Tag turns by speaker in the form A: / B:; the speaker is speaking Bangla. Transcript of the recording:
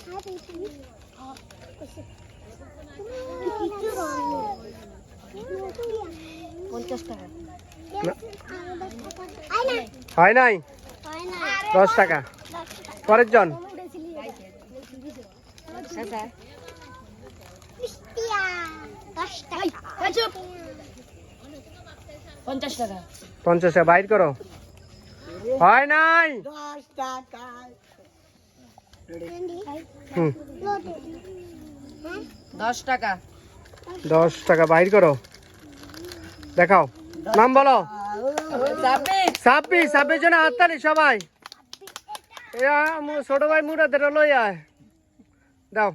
A: $50
B: হয় নাই 10 টাকা পরের জন $50 টাকা বাইর করো হয় নাই
A: 10 টাকা
B: 10 টাকা বাইর করো দেখাও নাম বলো 26 জন হাততালি সবাই ছোট ভাই মুরাদের লই আয় দাও